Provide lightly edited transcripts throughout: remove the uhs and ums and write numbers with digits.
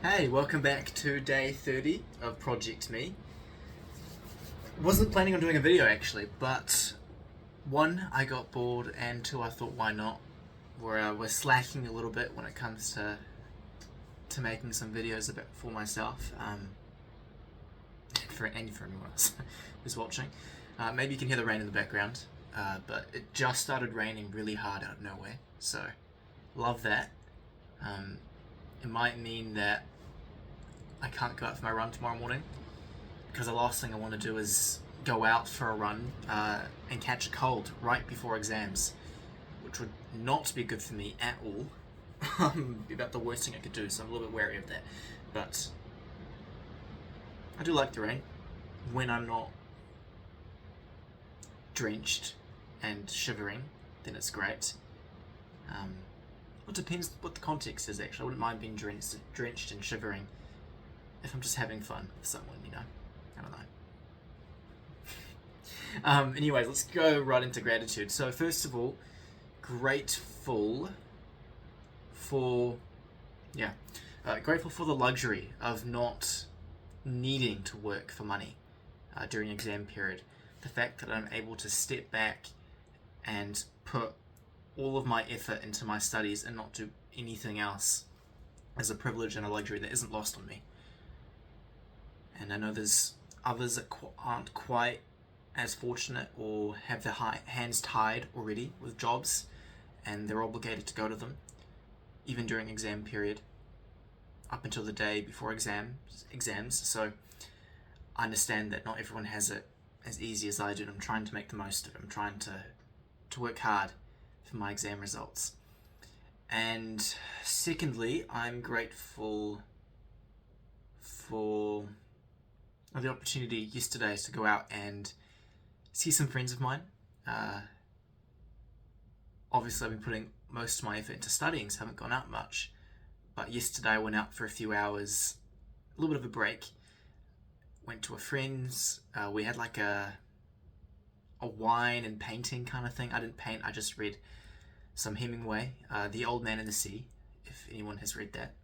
Hey, welcome back to day 30 of Project Me. Wasn't planning on doing a video actually, but one, I got bored, and two, I thought why not? We're slacking a little bit when it comes to making some videos a bit for myself, and for anyone else who's watching. Maybe you can hear the rain in the background, but it just started raining really hard out of nowhere, so love that. It might mean that I can't go out for my run tomorrow morning, because the last thing I want to do is go out for a run and catch a cold right before exams, which would not be good for me at all. Be about the worst thing I could do, so I'm a little bit wary of that. But I do like the rain when I'm not drenched and shivering. Then it's great. It depends what the context is, actually. I wouldn't mind being drenched and shivering if I'm just having fun with someone, you know. I don't know. Anyways, let's go right into gratitude. So first of all, grateful for the luxury of not needing to work for money during exam period. The fact that I'm able to step back and put all of my effort into my studies and not do anything else is a privilege and a luxury that isn't lost on me. And I know there's others that aren't quite as fortunate or have their hands tied already with jobs, and they're obligated to go to them even during exam period up until the day before exams. So I understand that not everyone has it as easy as I do, and I'm trying to make the most of it. I'm trying to work hard for my exam results. And secondly, I'm grateful for the opportunity yesterday to go out and see some friends of mine. Obviously, I've been putting most of my effort into studying, so I haven't gone out much. But yesterday I went out for a few hours, a little bit of a break. Went to a friend's. We had like a wine and painting kind of thing. I didn't paint, I just read some Hemingway, The Old Man and the Sea, if anyone has read that.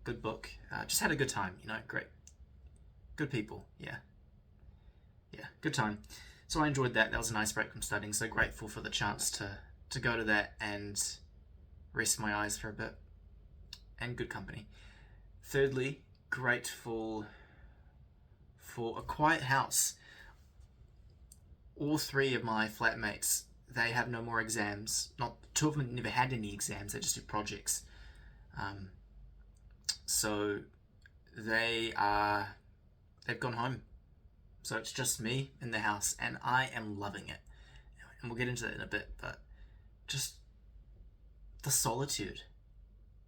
Good book. Just had a good time, you know, great. Good people, yeah, good time. So I enjoyed that. That was a nice break from studying, so grateful for the chance to go to that and rest my eyes for a bit, and good company. Thirdly, grateful for a quiet house. All three of my flatmates, they have no more exams. Two of them never had any exams, they just do projects. So they've gone home. So it's just me in the house, and I am loving it. And we'll get into that in a bit, but just the solitude.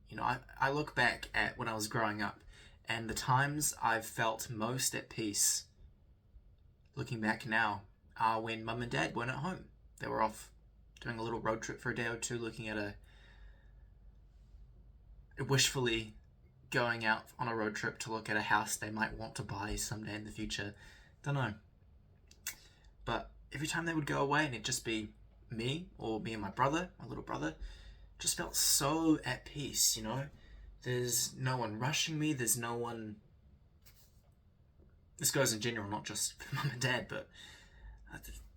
You know, I look back at when I was growing up, and the times I've felt most at peace, looking back now, are when mum and dad weren't at home. They were off doing a little road trip for a day or two, looking at wishfully going out on a road trip to look at a house they might want to buy someday in the future. Don't know. But every time they would go away and it'd just be me or me and my little brother, just felt so at peace, you know? There's no one rushing me, there's no one... This goes in general, not just for mum and dad, but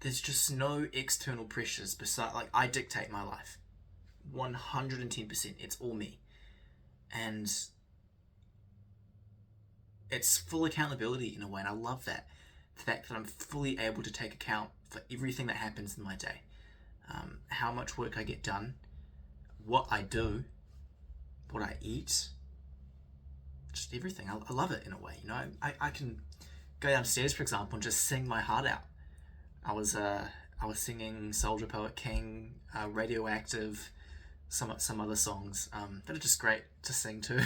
there's just no external pressures beside, like, I dictate my life. 110%, it's all me. And it's full accountability in a way, and I love that. The fact that I'm fully able to take account for everything that happens in my day. How much work I get done, what I do, what I eat, just everything. I love it in a way, you know. I can go downstairs, for example, and just sing my heart out. I was singing Soldier Poet King, Radioactive, some other songs that are just great to sing to.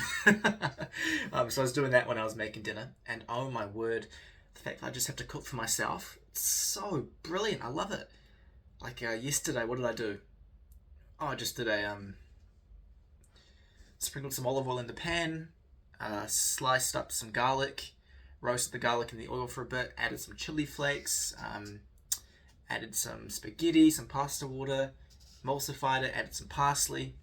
So I was doing that when I was making dinner, and oh my word, the fact that I just have to cook for myself, it's so brilliant. I love it. Like yesterday, what did I do? Oh, I just did sprinkled some olive oil in the pan, sliced up some garlic, roasted the garlic in the oil for a bit, added some chili flakes, added some spaghetti, some pasta water, emulsified it, added some parsley.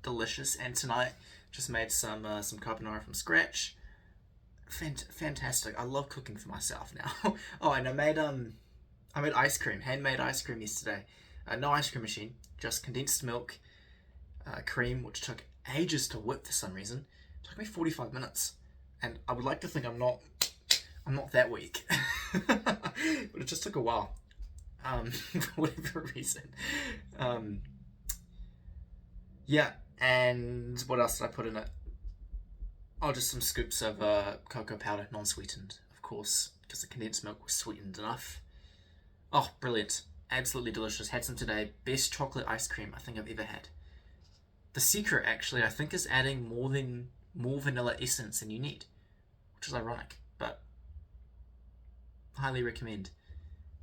Delicious. And tonight Just made some carbonara from scratch. Fantastic. I love cooking for myself now. Oh, and I made ice cream, handmade ice cream yesterday. No ice cream machine, just condensed milk, cream, which took ages to whip for some reason. It took me 45 minutes, and I would like to think I'm not that weak, but it just took a while, for whatever reason. Yeah, and what else did I put in it? Oh, just some scoops of cocoa powder, non-sweetened, of course, because the condensed milk was sweetened enough. Oh, brilliant. Absolutely delicious. Had some today. Best chocolate ice cream I think I've ever had. The secret, actually, I think, is adding more vanilla essence than you need, which is ironic, but highly recommend.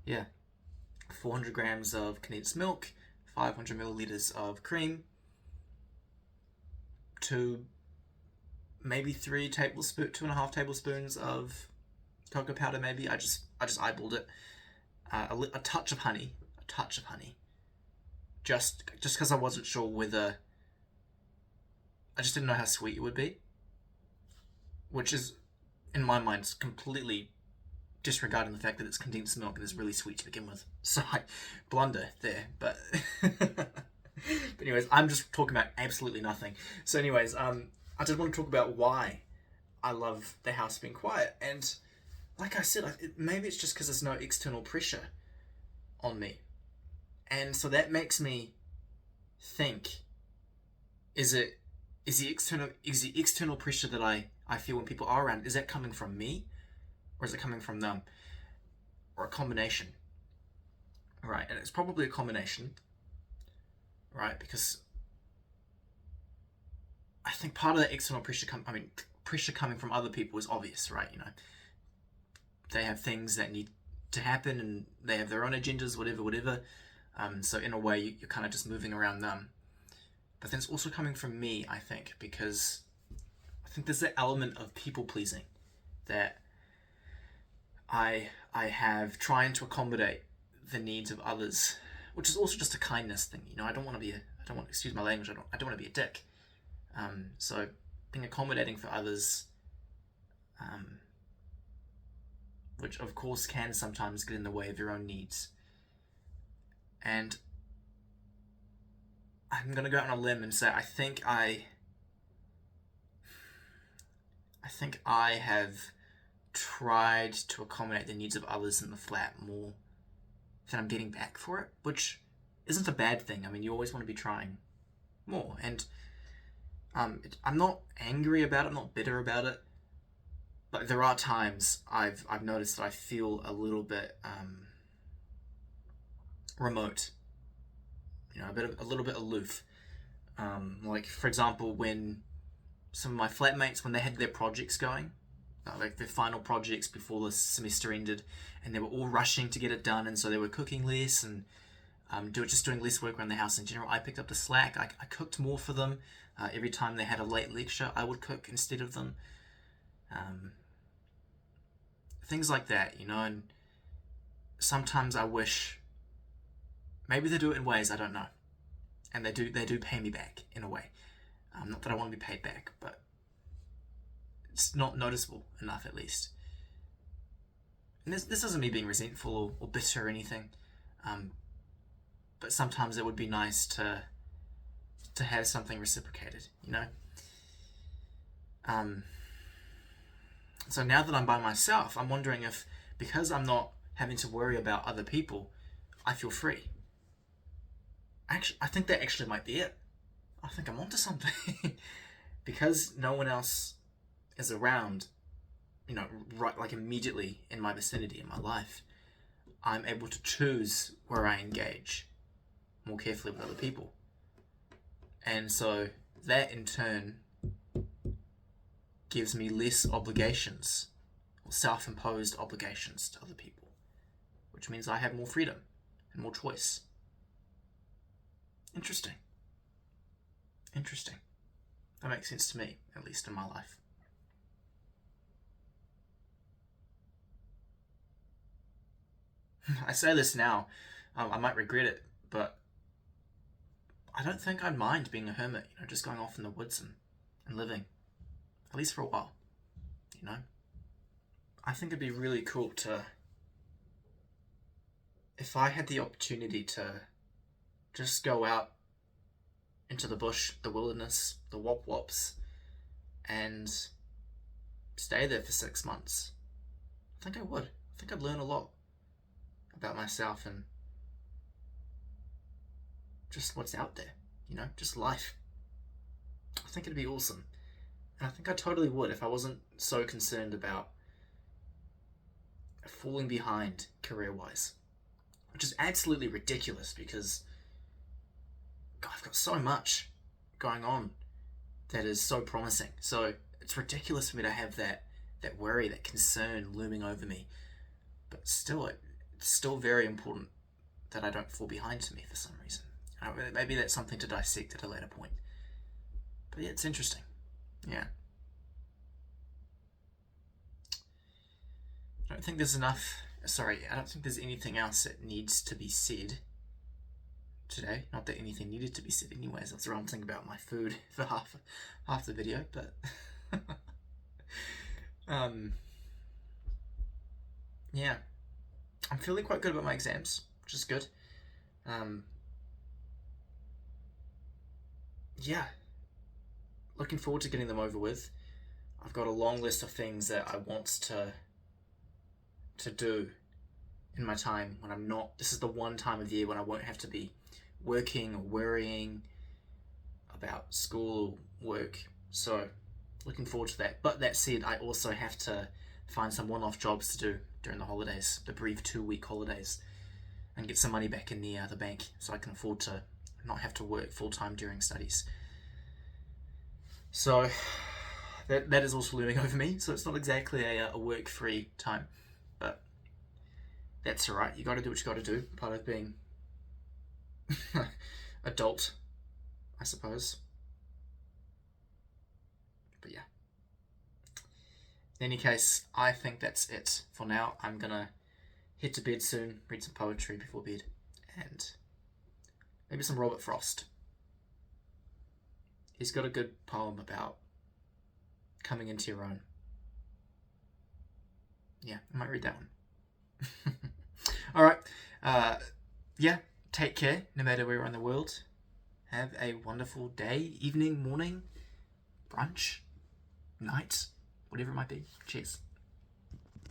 Yeah. 400 grams of condensed milk, 500 milliliters of cream, 2, maybe 2.5 tablespoons of cocoa powder, maybe. I just eyeballed it. A touch of honey. Just because I wasn't sure whether... I just didn't know how sweet it would be. Which is, in my mind, completely disregarding the fact that it's condensed milk and it's really sweet to begin with. So I blunder there, but... But anyways, I'm just talking about absolutely nothing. So anyways, I just want to talk about why I love the house being quiet. And like I said, maybe it's just because there's no external pressure on me. And so that makes me think, is the external pressure that I feel when people are around, is that coming from me? Or is it coming from them? Or a combination? Right, and it's probably a combination. Right, because I think part of that external pressure pressure coming from other people is obvious, right? You know, they have things that need to happen and they have their own agendas, whatever. So in a way, you're kind of just moving around them. But then it's also coming from me, I think, because I think there's that element of people pleasing that I have trying to accommodate the needs of others, which is also just a kindness thing. You know, I don't want, excuse my language, I don't want to be a dick. So being accommodating for others, which of course can sometimes get in the way of your own needs. And I'm going to go out on a limb and say I think I have tried to accommodate the needs of others in the flat more than I'm getting back for it, which isn't a bad thing. I mean, you always want to be trying more. And I'm not angry about it, I'm not bitter about it, but there are times I've noticed that I feel a little bit remote, you know, a little bit aloof. Like, for example, when some of my flatmates, when they had their projects going, like their final projects before the semester ended, and they were all rushing to get it done, and so they were cooking less and just doing less work around the house in general. I picked up the slack. I cooked more for them. Every time they had a late lecture, I would cook instead of them. Things like that, you know, and sometimes I wish, maybe they do it in ways I don't know, and they do pay me back in a way. Not that I want to be paid back, but it's not noticeable enough, at least. And this isn't me being resentful or bitter or anything, but sometimes it would be nice to have something reciprocated, you know? So now that I'm by myself, I'm wondering if, because I'm not having to worry about other people, I feel free. Actually, I think that actually might be it. I think I'm onto something. Because no one else is around, you know, right, like immediately in my vicinity, in my life, I'm able to choose where I engage more carefully with other people. And so that in turn gives me less obligations, or self-imposed obligations to other people, which means I have more freedom and more choice. Interesting. That makes sense to me, at least in my life. I say this now, I might regret it, but I don't think I'd mind being a hermit, you know, just going off in the woods and living, at least for a while, you know? I think it'd be really cool to, if I had the opportunity to just go out into the bush, the wilderness, the wop wops, and stay there for 6 months. I think I would. I think I'd learn a lot about myself and just what's out there, you know, just life. I think it'd be awesome. And I think I totally would if I wasn't so concerned about falling behind career-wise, which is absolutely ridiculous because God, I've got so much going on that is so promising. So it's ridiculous for me to have that worry, that concern looming over me. But still, it's still very important that I don't fall behind to me for some reason. Maybe that's something to dissect at a later point. But yeah, it's interesting. Yeah. I don't think there's anything else that needs to be said today. Not that anything needed to be said anyways. That's ranting about my food for half the video, but yeah. I'm feeling quite good about my exams, which is good. Yeah. Looking forward to getting them over with. I've got a long list of things that I want to do in my time when I'm not. This is the one time of year when I won't have to be working or worrying about school or work. So looking forward to that. But that said, I also have to find some one-off jobs to do during the holidays, the brief 2-week holidays, and get some money back in the bank so I can afford to not have to work full-time during studies. So that is also looming over me. So it's not exactly a work-free time, but that's alright. You got to do what you got to do. Part of being adult, I suppose. But yeah. In any case, I think that's it for now. I'm gonna head to bed soon, read some poetry before bed, and maybe some Robert Frost. He's got a good poem about coming into your own. Yeah, I might read that one. Alright, yeah, take care, no matter where you are in the world. Have a wonderful day, evening, morning, brunch, night, whatever it might be. Cheers.